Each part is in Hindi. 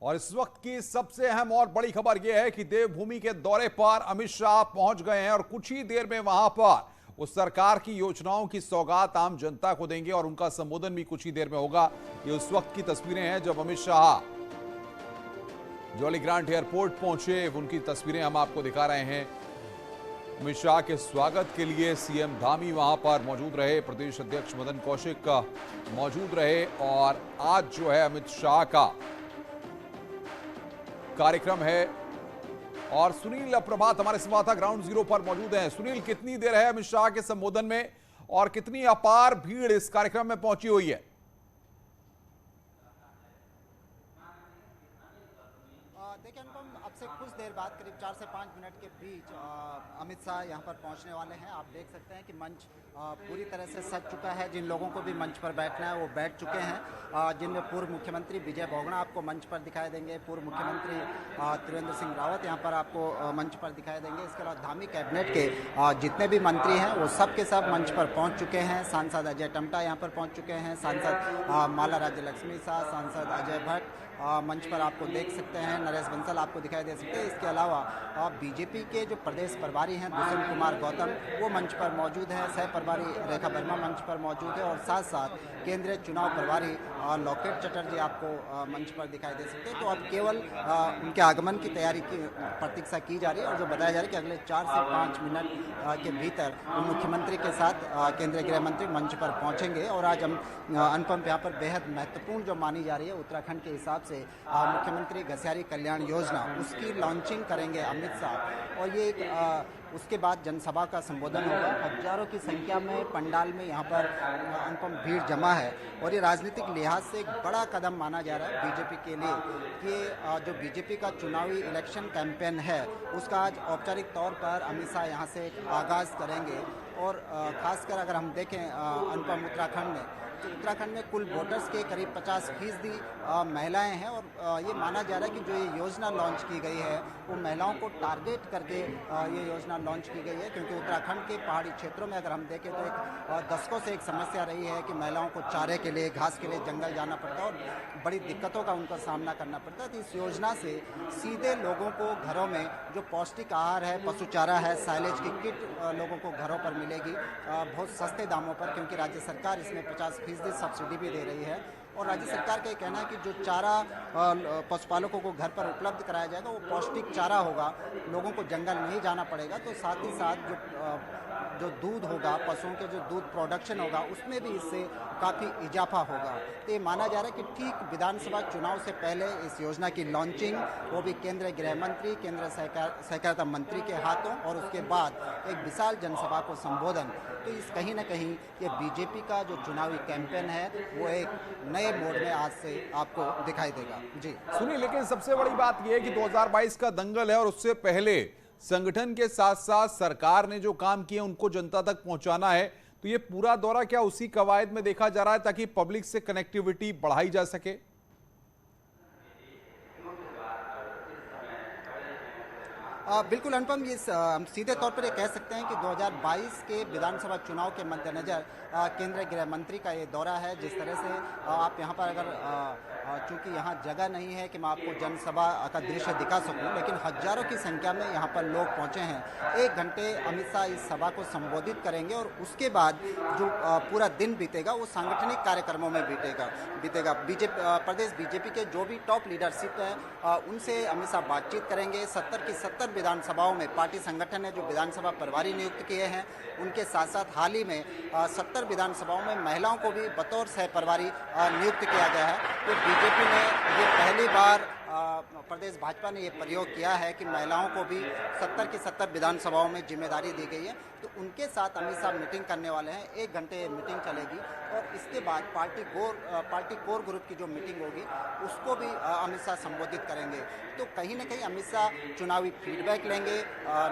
और इस वक्त की सबसे अहम और बड़ी खबर यह है कि देवभूमि के दौरे पर अमित शाह पहुंच गए हैं और कुछ ही देर में वहां पर उस सरकार की योजनाओं की सौगात आम जनता को देंगे और उनका संबोधन भी कुछ ही देर में होगा। ये उस वक्त की तस्वीरें हैं जब Amit Shah jolly grant airport पहुंचे, उनकी तस्वीरें हम आपको दिखा रहे हैं। अमित शाह के स्वागत के लिए सीएम धामी वहां पर मौजूद रहे, प्रदेश अध्यक्ष मदन कौशिक मौजूद रहे और आज जो है अमित शाह का कार्यक्रम है। और सुनील प्रभात हमारे संवाददाता ग्राउंड जीरो पर मौजूद हैं। सुनील, कितनी देर है अमित शाह के संबोधन में और कितनी अपार भीड़ इस कार्यक्रम में पहुंची हुई है? देखिए अनुपम, अब से कुछ देर बाद करीब 4 से 5 मिनट के बीच अमित शाह यहां पर पहुंचने वाले हैं। आप देख सकते हैं कि मंच पूरी तरह से सज चुका है। जिन लोगों को भी मंच पर बैठना है वो बैठ चुके हैं, जिनमें पूर्व मुख्यमंत्री विजय बहुगुणा आपको मंच पर दिखाई देंगे, पूर्व मुख्यमंत्री त्रिवेंद्र सिंह रावत यहां पर आपको मंच पर दिखाई देंगे। इसके अलावा धामी कैबिनेट के जितने भी मंत्री हैं वो सब के सब मंच पर पहुँच चुके हैं। सांसद अजय टमटा यहाँ पर पहुँच चुके हैं, सांसद माला राज्य लक्ष्मी शाह, सांसद अजय भट्ट मंच पर आपको देख सकते हैं, नरेश बंसल आपको दिखाई दे सकते हैं। इसके अलावा बीजेपी के जो प्रदेश प्रभारी हैं दुष्यंत कुमार गौतम वो मंच पर मौजूद हैं, सह प्रभारी रेखा वर्मा मंच पर मौजूद है और साथ साथ केंद्रीय चुनाव प्रभारी लॉकेट चटर्जी आपको मंच पर दिखाई दे सकते हैं। तो अब केवल उनके आगमन की तैयारी की प्रतीक्षा की जा रही है और जो बताया जा रहा है कि अगले 4 से 5 मिनट के भीतर मुख्यमंत्री के साथ केंद्रीय गृह मंत्री मंच पर पहुंचेंगे। और आज हम अनुपम यहाँ पर बेहद महत्वपूर्ण जो मानी जा रही है उत्तराखंड के हिसाब से मुख्यमंत्री घसियारी कल्याण योजना, उसकी लॉन्चिंग करेंगे अमित शाह और ये उसके बाद जनसभा का संबोधन होगा। हजारों की संख्या में पंडाल में यहाँ पर अनुपम भीड़ जमा है और ये राजनीतिक लिहाज से एक बड़ा कदम माना जा रहा है बीजेपी के लिए कि जो बीजेपी का चुनावी इलेक्शन कैंपेन है उसका आज औपचारिक तौर पर अमित शाह यहाँ से आगाज़ करेंगे। और खासकर अगर हम देखें अनुपम उत्तराखंड में कुल वोटर्स के करीब 50% महिलाएं हैं और ये माना जा रहा है कि जो ये योजना लॉन्च की गई है वो महिलाओं को टारगेट करके ये योजना लॉन्च की गई है, क्योंकि उत्तराखंड के पहाड़ी क्षेत्रों में अगर हम देखें तो एक दशकों से एक समस्या रही है कि महिलाओं को चारे के लिए, घास के लिए जंगल जाना पड़ता है और बड़ी दिक्कतों का उनका सामना करना पड़ता है। तो इस योजना से सीधे लोगों को घरों में जो पौष्टिक आहार है, पशु चारा है, साइलेज की किट लोगों को घरों पर मिलेगी बहुत सस्ते दामों पर, क्योंकि राज्य सरकार इसमें 50% सब्सिडी भी दे रही है। और राज्य सरकार का ये कहना है कि जो चारा पशुपालकों को घर पर उपलब्ध कराया जाएगा वो पौष्टिक चारा होगा, लोगों को जंगल नहीं जाना पड़ेगा। तो साथ ही साथ जो दूध होगा, पशुओं के जो दूध प्रोडक्शन होगा उसमें भी इससे काफ़ी इजाफा होगा। तो ये माना जा रहा है कि ठीक विधानसभा चुनाव से पहले इस योजना की लॉन्चिंग वो भी केंद्रीय गृह मंत्री, केंद्रीय सहकारिता मंत्री के हाथों और उसके बाद एक विशाल जनसभा को संबोधन। तो इस कहीं ना कहीं ये बीजेपी का जो चुनावी कैंपेन है वो एक नए मोड में आज से आपको दिखाई देगा। जी सुनिए, लेकिन सबसे बड़ी बात यह है कि 2022 का दंगल है और उससे पहले संगठन के साथ साथ सरकार ने जो काम किए उनको जनता तक पहुंचाना है। तो ये पूरा दौरा क्या उसी कवायद में देखा जा रहा है ताकि पब्लिक से कनेक्टिविटी बढ़ाई जा सके? बिल्कुल अनुपम, ये हम सीधे तौर पर ये कह सकते हैं कि 2022 के विधानसभा चुनाव के मद्देनज़र केंद्रीय गृह मंत्री का ये दौरा है। जिस तरह से आप यहाँ पर अगर चूँकि यहाँ जगह नहीं है कि मैं आपको जनसभा का दृश्य दिखा सकूँ, लेकिन हजारों की संख्या में यहाँ पर लोग पहुँचे हैं। 1 घंटे अमित शाह इस सभा को संबोधित करेंगे और उसके बाद जो पूरा दिन बीतेगा वो सांगठनिक कार्यक्रमों में बीतेगा। प्रदेश बीजेपी के जो भी टॉप लीडरशिप है उनसे अमित शाह बातचीत करेंगे। 70 की 70 विधानसभाओं में पार्टी संगठन ने जो विधानसभा प्रभारी नियुक्त किए हैं उनके साथ साथ हाल ही में 70 विधानसभाओं में महिलाओं को भी बतौर सह प्रभारी नियुक्त किया गया है। तो बीजेपी ने ये पहली बार प्रदेश भाजपा ने ये प्रयोग किया है कि महिलाओं को भी 70 की 70 विधानसभाओं में जिम्मेदारी दी गई है। तो उनके साथ अमित शाह मीटिंग करने वाले हैं। 1 घंटे मीटिंग चलेगी और इसके बाद पार्टी कोर ग्रुप की जो मीटिंग होगी उसको भी अमित शाह संबोधित करेंगे। तो कहीं ना कहीं अमित शाह चुनावी फीडबैक लेंगे,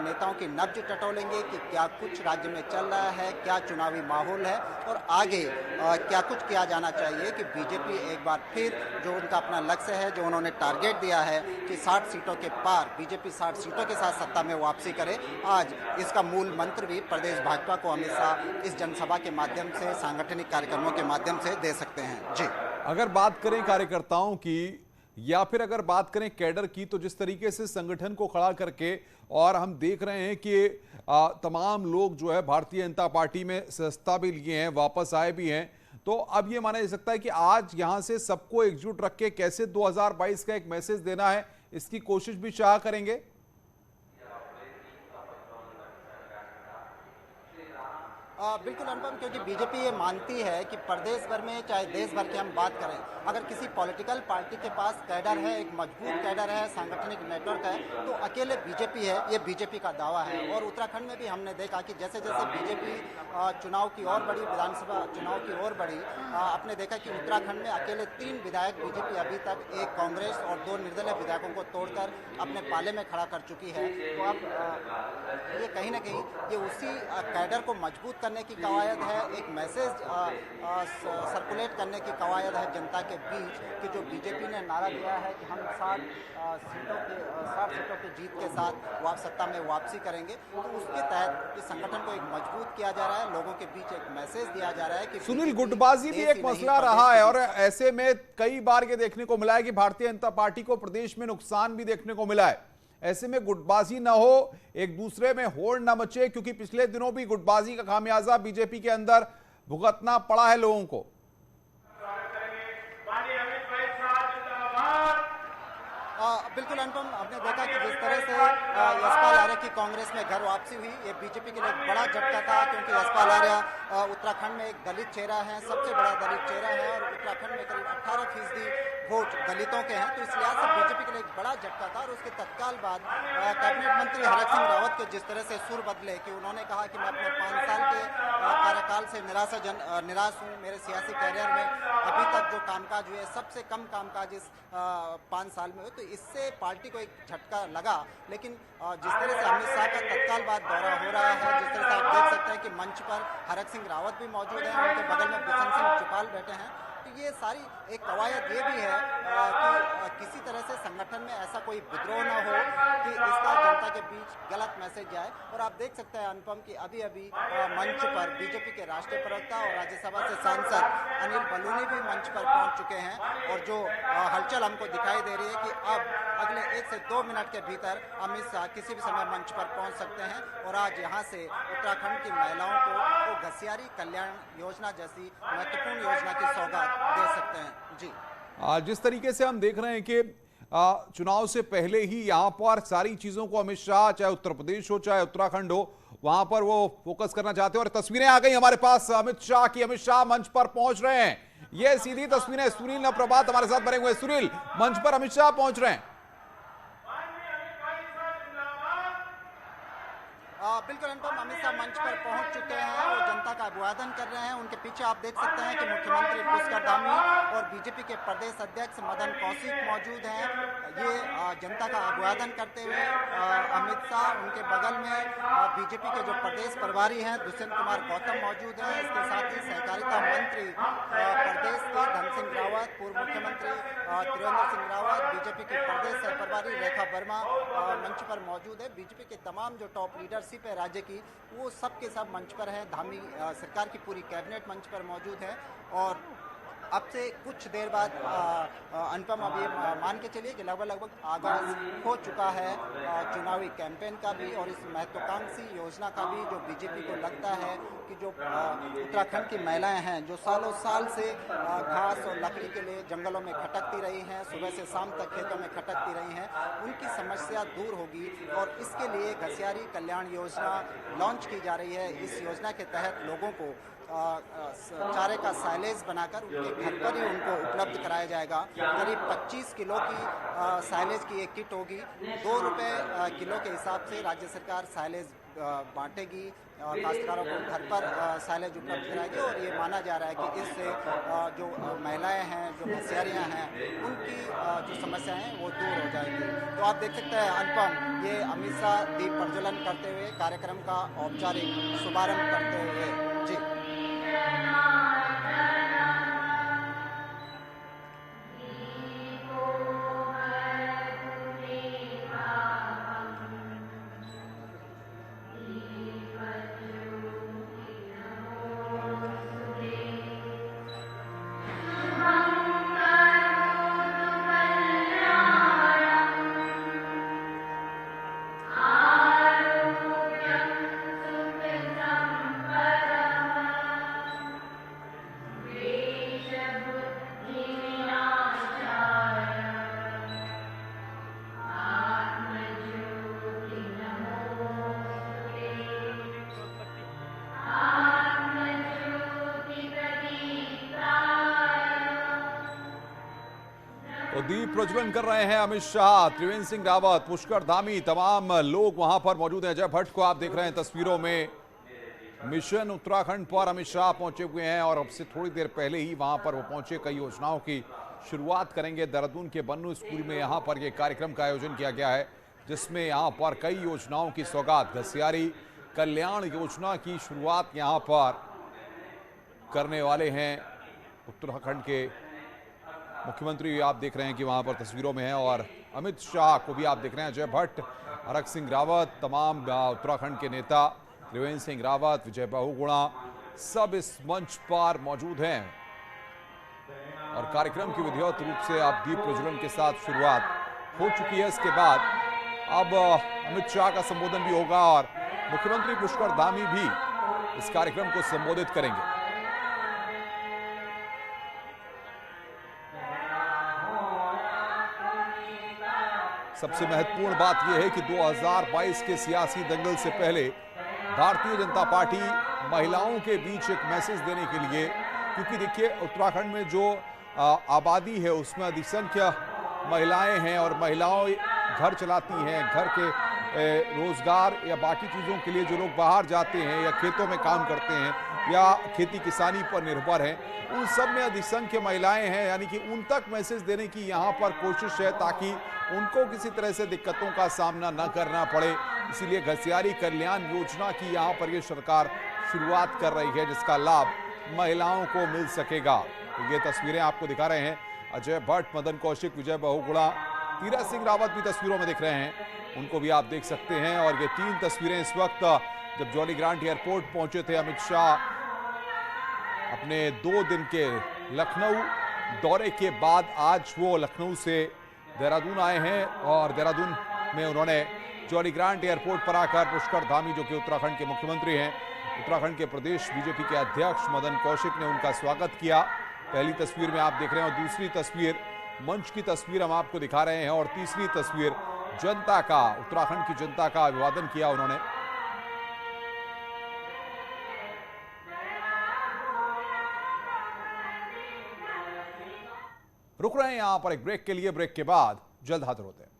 नेताओं की नब्ज टटोलेंगे कि क्या कुछ राज्य में चल रहा है, क्या चुनावी माहौल है और आगे क्या कुछ किया जाना चाहिए कि बीजेपी एक बार फिर जो उनका अपना लक्ष्य है, जो उन्होंने टारगेट दिया है कि 60 सीटों के पार बीजेपी 60 सीटों के साथ सत्ता में वापसी करे। आज इसका मूल मंत्र भी प्रदेश भाजपा को अमित शाह इस जनसभा के माध्यम से, सांगठनिक कार्यक्रमों के माध्यम से दे सकते हैं। जी अगर बात करें कार्यकर्ताओं की, या फिर अगर बात करें कैडर की, तो जिस तरीके से संगठन को खड़ा करके और हम देख रहे हैं कि तमाम लोग जो है भारतीय जनता पार्टी में सस्ता भी लिए हैं, वापस आए भी हैं, तो अब ये माना जा सकता है कि आज यहां से सबको एकजुट रख के कैसे 2022 का एक मैसेज देना है, इसकी कोशिश भी शाह करेंगे। बिल्कुल अनुपम, क्योंकि बीजेपी ये मानती है कि प्रदेश भर में चाहे देश भर की हम बात करें, अगर किसी पॉलिटिकल पार्टी के पास कैडर है, एक मजबूत कैडर है, सांगठनिक नेटवर्क है, तो अकेले बीजेपी है, ये बीजेपी का दावा है। और उत्तराखंड में भी हमने देखा कि जैसे जैसे बीजेपी चुनाव की ओर बढ़ी, विधानसभा चुनाव की ओर बढ़ी, आपने देखा कि उत्तराखंड में अकेले 3 विधायक बीजेपी अभी तक एक कांग्रेस और 2 निर्दलीय विधायकों को तोड़कर अपने पाले में खड़ा कर चुकी है। तो अब ये कहीं ना कहीं ये उसी कैडर को मजबूत करने की कवायद है, एक मैसेज सर्कुलेट करने की कवायद है जनता के बीच कि जो बीजेपी ने नारा दिया है कि हम 60 सीटों की जीत के साथ सत्ता में वापसी करेंगे, तो उसके तहत इस संगठन को एक मजबूत किया जा रहा है, लोगों के बीच एक मैसेज दिया जा रहा है कि सुनील, गुटबाजी भी एक मसला रहा है और ऐसे में कई बार ये देखने को मिला है कि भारतीय जनता पार्टी को प्रदेश में नुकसान भी देखने को मिला है। ऐसे में गुटबाजी ना हो, एक दूसरे में होड़ ना मचे, क्योंकि पिछले दिनों भी गुटबाजी का खामियाजा बीजेपी के अंदर भुगतना पड़ा है लोगों को। बिल्कुल अनुपम, आपने देखा कि जिस तरह से यशपाल आर्य की कांग्रेस में घर वापसी हुई, ये बीजेपी के लिए एक बड़ा झटका था, क्योंकि यशपाल आर्य उत्तराखंड में एक दलित चेहरा है, सबसे बड़ा दलित चेहरा है, और उत्तराखंड में करीब 18% वोट दलितों के हैं। तो इस लिहाज से बीजेपी के लिए एक बड़ा झटका था। और उसके तत्काल बाद कैबिनेट मंत्री हरक सिंह रावत के जिस तरह से सुर बदले कि उन्होंने कहा कि मैं अपने 5 साल के कार्यकाल से निराश हूँ, मेरे सियासी कैरियर में अभी तक जो कामकाज हुए सबसे कम कामकाज इस 5 साल में हुए, तो इससे पार्टी को एक झटका लगा। लेकिन जिस तरह से अमित शाह का तत्काल बाद दौरा हो रहा है, जिस तरह से आप देख सकते हैं कि मंच पर हरक सिंह रावत भी मौजूद हैं, उनके बगल में बिशन सिंह चुपाल बैठे हैं, तो ये सारी एक कवायद ये भी है कि किसी तरह से संगठन में ऐसा कोई विद्रोह न हो कि इसका जनता के बीच गलत मैसेज जाए। और आप देख सकते हैं अनुपम कि अभी अभी मंच पर बीजेपी के राष्ट्रीय प्रवक्ता और राज्यसभा से सांसद अनिल बलूनी भी मंच पर पहुंच चुके हैं, और जो हलचल हमको दिखाई दे रही है कि अब अगले 1 से 2 मिनट के भीतर अमित शाह किसी भी समय मंच पर पहुंच सकते हैं और आज यहाँ से उत्तराखंड की महिलाओं को घसियारी कल्याण योजना जैसी महत्वपूर्ण योजना की सौगात दे सकते हैं। जी, जिस तरीके से हम देख रहे हैं कि चुनाव से पहले ही यहां पर सारी चीजों को अमित शाह, चाहे उत्तर प्रदेश हो चाहे उत्तराखंड हो, वहां पर वो फोकस करना चाहते हैं। और तस्वीरें आ गई हमारे पास अमित शाह की, अमित शाह मंच पर पहुंच रहे हैं। ये सीधी तस्वीरें सुनील नप्रभात हमारे साथ बने हुए। सुनील, मंच पर अमित शाह पहुंच रहे हैं। बिल्कुल अनुपम, अमित शाह मंच पर पहुंच चुके हैं, वो जनता का अभिवादन कर रहे हैं। उनके पीछे आप देख सकते हैं कि मुख्यमंत्री पुष्कर धामी और बीजेपी के प्रदेश अध्यक्ष मदन कौशिक मौजूद हैं। ये जनता का अभिवादन करते हुए अमित शाह, उनके बगल में बीजेपी के जो प्रदेश प्रभारी हैं दुष्यंत कुमार गौतम मौजूद हैं। इसके साथ ही सहकारिता मंत्री प्रदेश के धन सिंह रावत, पूर्व मुख्यमंत्री त्रिवेंद्र सिंह रावत, बीजेपी के प्रदेश सह प्रभारी रेखा वर्मा मंच पर मौजूद है। बीजेपी के तमाम जो टॉप लीडरशिप है राज्य की, वो सब के सब मंच पर है। धामी सरकार की पूरी कैबिनेट मंच पर मौजूद है। और अब से कुछ देर बाद अनुपम, अब ये मान के चलिए कि लगभग आगाज हो चुका है चुनावी कैंपेन का भी, और इस महत्वाकांक्षी योजना का भी, जो बीजेपी को लगता है कि जो उत्तराखंड की महिलाएं हैं, जो सालों साल से घास और लकड़ी के लिए जंगलों में खटकती रही हैं, सुबह से शाम तक खेतों में खटकती रही हैं, उनकी समस्या दूर होगी। और इसके लिए घसियारी कल्याण योजना लॉन्च की जा रही है। इस योजना के तहत लोगों को चारे का साइलेज बनाकर उनके घर पर ही उनको उपलब्ध कराया जाएगा। करीब 25 किलो की साइलेज की एक किट होगी। 2 रुपये किलो के हिसाब से राज्य सरकार साइलेज बांटेगी, काश्तकारों को घर पर साइलेज उपलब्ध कराएगी। और ये माना जा रहा है कि इससे जो महिलाएं हैं, जो घसियारियाँ हैं, उनकी जो समस्याएं हैं वो दूर हो जाएगी। तो आप देख सकते हैं अनुपम, ये अमित शाह दीप प्रज्वलन करते हुए कार्यक्रम का औपचारिक शुभारंभ करते हुए। जी, और दीप प्रज्वलन कर रहे हैं अमित शाह, त्रिवेंद्र सिंह रावत, पुष्कर धामी, तमाम लोग वहां पर मौजूद हैं। अजय भट्ट को आप देख रहे हैं तस्वीरों में। मिशन उत्तराखंड पर अमित शाह पहुंचे हुए हैं और अब से थोड़ी देर पहले ही वहां पर वो पहुंचे। कई योजनाओं की शुरुआत करेंगे। देहरादून के बन्नू स्कूल में यहां पर यह कार्यक्रम का आयोजन किया गया है, जिसमें यहां पर कई योजनाओं की सौगात, घसियारी कल्याण योजना की शुरुआत यहां पर करने वाले हैं उत्तराखंड के मुख्यमंत्री। आप देख रहे हैं कि वहां पर तस्वीरों में है, और अमित शाह को भी आप देख रहे हैं। अजय भट्ट, अरग सिंह रावत, तमाम उत्तराखंड के नेता, त्रिवेंद्र सिंह रावत, विजय बहुगुणा, सब इस मंच पर मौजूद हैं। और कार्यक्रम की विधिवत रूप से आप दीप प्रज्वलन के साथ शुरुआत हो चुकी है। इसके बाद अब अमित शाह का संबोधन भी होगा और मुख्यमंत्री पुष्कर धामी भी इस कार्यक्रम को संबोधित करेंगे। सबसे महत्वपूर्ण बात यह है कि 2022 के सियासी दंगल से पहले भारतीय जनता पार्टी महिलाओं के बीच एक मैसेज देने के लिए, क्योंकि देखिए उत्तराखंड में जो आबादी है उसमें अधिसंख्य महिलाएं हैं और महिलाएं घर चलाती हैं। घर के रोजगार या बाकी चीज़ों के लिए जो लोग बाहर जाते हैं या खेतों में काम करते हैं या खेती किसानी पर निर्भर हैं, उन सब में अधिसंख्य महिलाएं हैं। यानी कि उन तक मैसेज देने की यहाँ पर कोशिश है ताकि उनको किसी तरह से दिक्कतों का सामना न करना पड़े। इसीलिए घसियारी कल्याण योजना की यहाँ पर ये सरकार शुरुआत कर रही है, जिसका लाभ महिलाओं को मिल सकेगा। तो ये तस्वीरें आपको दिखा रहे हैं। अजय भट्ट, मदन कौशिक, विजय बहुगुणा, तीरथ सिंह रावत भी तस्वीरों में दिख रहे हैं, उनको भी आप देख सकते हैं। और ये 3 तस्वीरें इस वक्त जब जॉली ग्रांट एयरपोर्ट पहुंचे थे अमित शाह अपने 2 दिन के लखनऊ दौरे के बाद, आज वो लखनऊ से देहरादून आए हैं और देहरादून में उन्होंने जॉली ग्रांट एयरपोर्ट पर आकर पुष्कर धामी, जो कि उत्तराखंड के मुख्यमंत्री हैं, उत्तराखंड के प्रदेश बीजेपी के अध्यक्ष मदन कौशिक ने उनका स्वागत किया। पहली तस्वीर में आप देख रहे हैं और दूसरी तस्वीर मंच की तस्वीर हम आपको दिखा रहे हैं, और तीसरी तस्वीर जनता का, उत्तराखंड की जनता का अभिवादन किया उन्होंने। रुक रहे हैं यहां पर एक ब्रेक के लिए। ब्रेक के बाद जल्द हाजिर होते हैं।